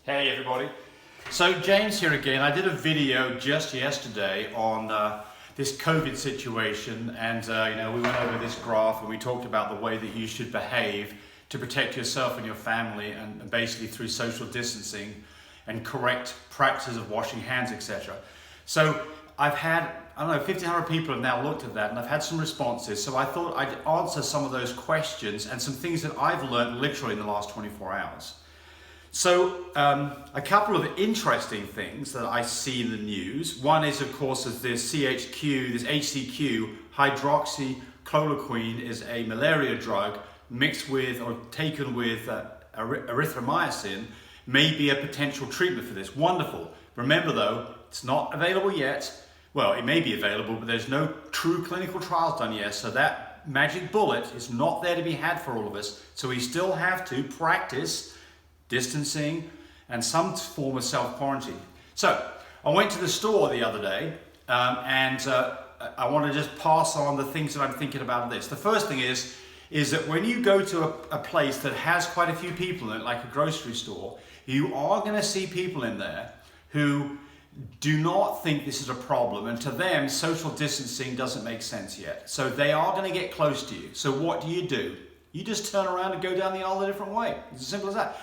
Hey everybody. So James here again. I did a video just yesterday on this COVID situation, and we went over this graph and we talked about the way that you should behave to protect yourself and your family, and basically through social distancing and correct practices of washing hands, etc. So I've had, 1,500 people have now looked at that, and I've had some responses. So I thought I'd answer some of those questions and some things that I've learned literally in the last 24 hours. So a couple of interesting things that I see in the news. One is, of course, is this CHQ, this HCQ, hydroxychloroquine, is a malaria drug mixed with or taken with erythromycin, may be a potential treatment for this. Wonderful. Remember though, it's not available yet. Well, it may be available, but there's no true clinical trials done yet. So that magic bullet is not there to be had for all of us. So we still have to practice distancing and some form of self-quarantine. So I went to the store the other day and I want to just pass on the things that I'm thinking about this. The first thing is that when you go to a place that has quite a few people in it, like a grocery store, you are going to see people in there who do not think this is a problem, and to them social distancing doesn't make sense yet. So they are going to get close to you. So what do? You just turn around and go down the aisle a different way. It's as simple as that.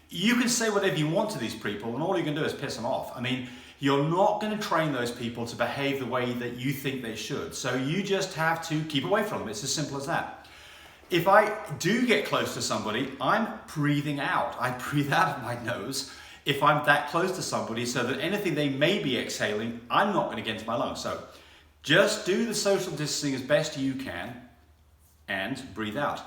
You can say whatever you want to these people, and all you can do is piss them off. I mean, you're not going to train those people to behave the way that you think they should. So you just have to keep away from them. It's as simple as that. If I do get close to somebody, I'm breathing out. I breathe out of my nose if I'm that close to somebody, so that anything they may be exhaling, I'm not going to get into my lungs. So just do the social distancing as best you can and breathe out.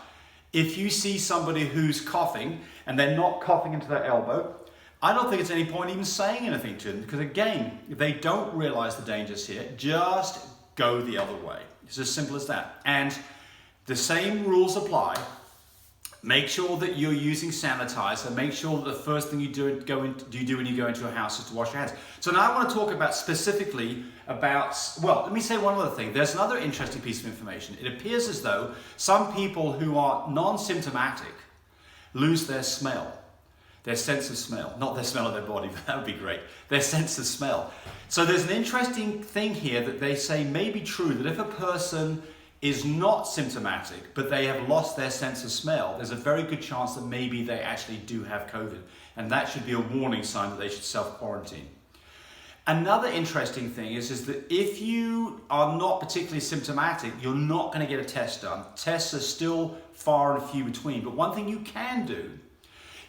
If you see somebody who's coughing and they're not coughing into their elbow, I don't think it's any point even saying anything to them, because again, if they don't realize the dangers here, just go the other way. It's as simple as that. And the same rules apply. Make sure that you're using sanitizer. Make sure that the first thing you do when you go into a house is to wash your hands. So now I want to talk about specifically about, well, let me say one other thing. There's another interesting piece of information. It appears as though some people who are non-symptomatic lose their smell, their sense of smell. Not their smell of their body, but that would be great. Their sense of smell. So there's an interesting thing here that they say may be true, that if a person is not symptomatic, but they have lost their sense of smell, there's a very good chance that maybe they actually do have COVID. And that should be a warning sign that they should self-quarantine. Another interesting thing is that if you are not particularly symptomatic, you're not going to get a test done. Tests are still far and few between. But one thing you can do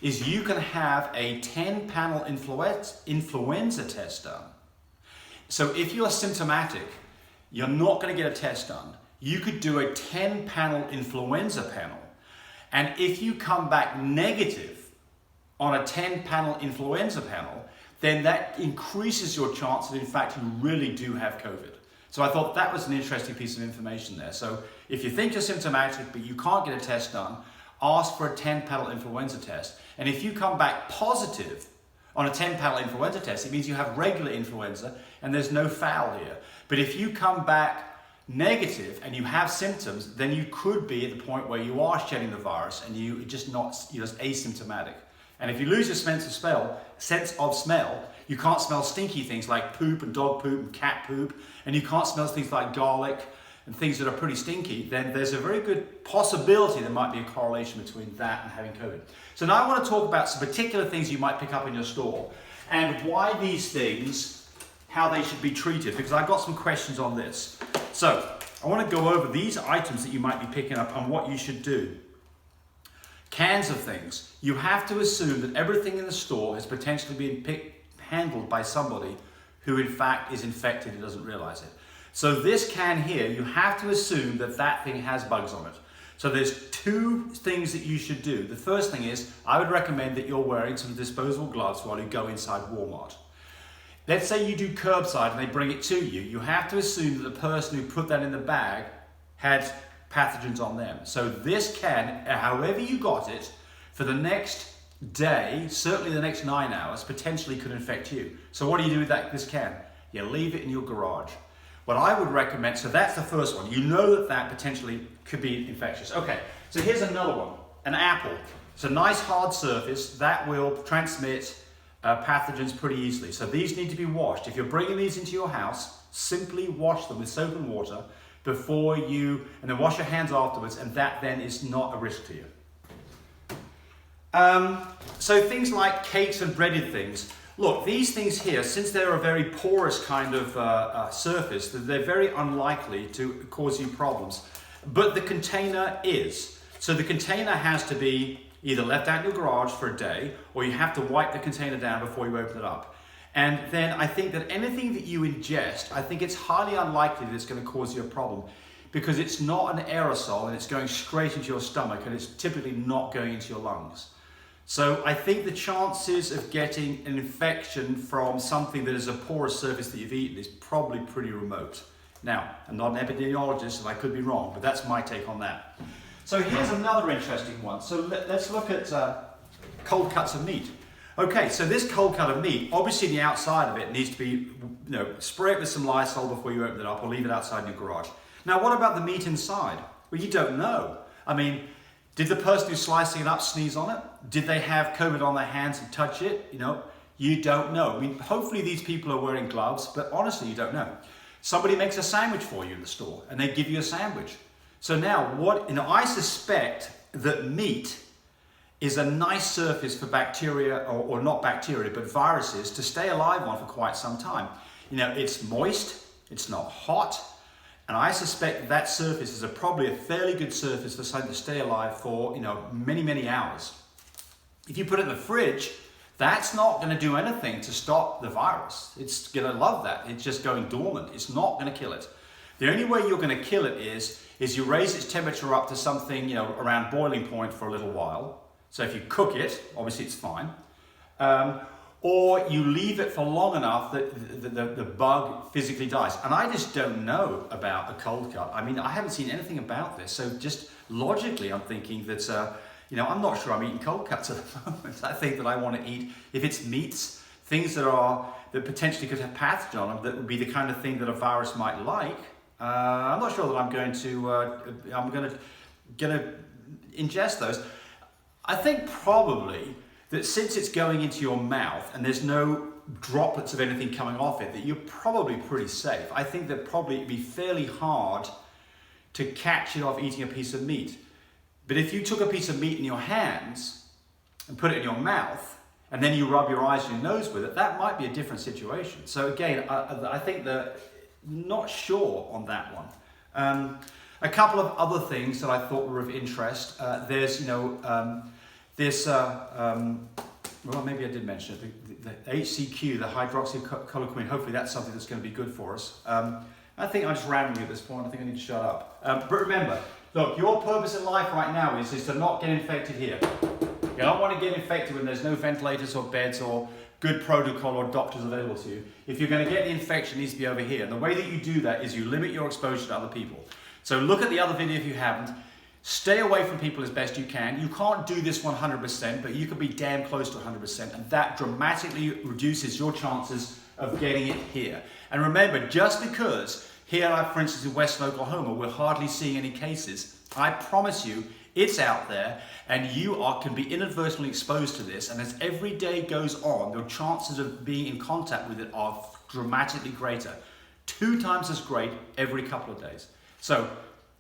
is you can have a 10-panel influenza test done. So if you're symptomatic, you're not going to get a test done. You could do a 10-panel influenza panel, and if you come back negative on a 10-panel influenza panel, then that increases your chance that in fact you really do have COVID. So I thought that was an interesting piece of information there. So if you think you're symptomatic but you can't get a test done, ask for a 10-panel influenza test. And if you come back positive on a 10-panel influenza test, it means you have regular influenza and there's no foul here. But if you come back negative and you have symptoms, then you could be at the point where you are shedding the virus and you're just asymptomatic. And if you lose your sense of smell, you can't smell stinky things like poop and dog poop and cat poop, and you can't smell things like garlic and things that are pretty stinky, then there's a very good possibility there might be a correlation between that and having COVID. So now I want to talk about some particular things you might pick up in your store and why these things, how they should be treated, because I've got some questions on this. So I want to go over these items that you might be picking up and what you should do. Cans of things. You have to assume that everything in the store has potentially been handled by somebody who in fact is infected and doesn't realize it. So this can here, you have to assume that that thing has bugs on it. So there's two things that you should do. The first thing is, I would recommend that you're wearing some disposable gloves while you go inside Walmart. Let's say you do curbside and they bring it to you. You have to assume that the person who put that in the bag had pathogens on them. So this can, however you got it, for the next day, certainly the next 9 hours, potentially could infect you. So what do you do with this can? You leave it in your garage. What I would recommend, so that's the first one. You know that that potentially could be infectious. Okay, so here's another one, an apple. It's a nice hard surface that will transmit pathogens pretty easily. So these need to be washed. If you're bringing these into your house, simply wash them with soap and water before you, and then wash your hands afterwards, and that then is not a risk to you. So things like cakes and breaded things. Look, these things here, since they're a very porous kind of surface, they're very unlikely to cause you problems. But the container is. So the container has to be either left out in your garage for a day, or you have to wipe the container down before you open it up. And then I think that anything that you ingest, I think it's highly unlikely that it's going to cause you a problem, because it's not an aerosol and it's going straight into your stomach, and it's typically not going into your lungs. So I think the chances of getting an infection from something that is a porous surface that you've eaten is probably pretty remote. Now, I'm not an epidemiologist and I could be wrong, but that's my take on that. So here's another interesting one. So let's look at cold cuts of meat. Okay, so this cold cut of meat, obviously the outside of it needs to be, spray it with some Lysol before you open it up, or leave it outside in your garage. Now, what about the meat inside? Well, you don't know. I mean, did the person who's slicing it up sneeze on it? Did they have COVID on their hands and touch it? You don't know. I mean, hopefully these people are wearing gloves, but honestly, you don't know. Somebody makes a sandwich for you in the store and they give you a sandwich. So now I suspect that meat is a nice surface for bacteria, or not bacteria, but viruses to stay alive on for quite some time. It's moist, it's not hot, and I suspect that surface is probably a fairly good surface for something to stay alive for, many, many hours. If you put it in the fridge, that's not going to do anything to stop the virus. It's going to love that. It's just going dormant. It's not going to kill it. The only way you're going to kill it is you raise its temperature up to something, around boiling point for a little while. So if you cook it, obviously it's fine. Or you leave it for long enough that the bug physically dies. And I just don't know about a cold cut. I mean, I haven't seen anything about this. So just logically, I'm thinking that, I'm not sure I'm eating cold cuts at the moment. I think that I want to eat, if it's meats, things that potentially could have pathogen on them, that would be the kind of thing that a virus might like. I'm not sure that I'm going to ingest those. I think probably that since it's going into your mouth and there's no droplets of anything coming off it, that you're probably pretty safe. I think that probably it'd be fairly hard to catch it off eating a piece of meat. But if you took a piece of meat in your hands and put it in your mouth, and then you rub your eyes and your nose with it, that might be a different situation. So again, I think that not sure on that one. A couple of other things that I thought were of interest. There's, well, maybe I did mention it, the HCQ, the hydroxychloroquine. Hopefully that's something that's going to be good for us. I think I'm just rambling at this point. I think I need to shut up. But remember, look, your purpose in life right now is to not get infected here. You don't want to get infected when there's no ventilators or beds or good protocol or doctors available to you. If you're going to get the infection, it needs to be over here. And the way that you do that is you limit your exposure to other people. So look at the other video if you haven't. Stay away from people as best you can. You can't do this 100%, but you can be damn close to 100%, and that dramatically reduces your chances of getting it here. And remember, just because here, for instance, in Western Oklahoma, we're hardly seeing any cases, I promise you, it's out there, and you can be inadvertently exposed to this, and as every day goes on, your chances of being in contact with it are dramatically greater. 2 times as great every couple of days. So,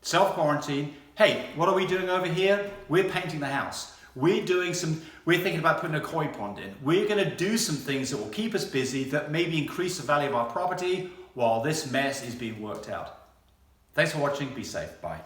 self-quarantine. Hey, what are we doing over here? We're painting the house. We're thinking about putting a koi pond in. We're going to do some things that will keep us busy, that maybe increase the value of our property while this mess is being worked out. Thanks for watching. Be safe. Bye.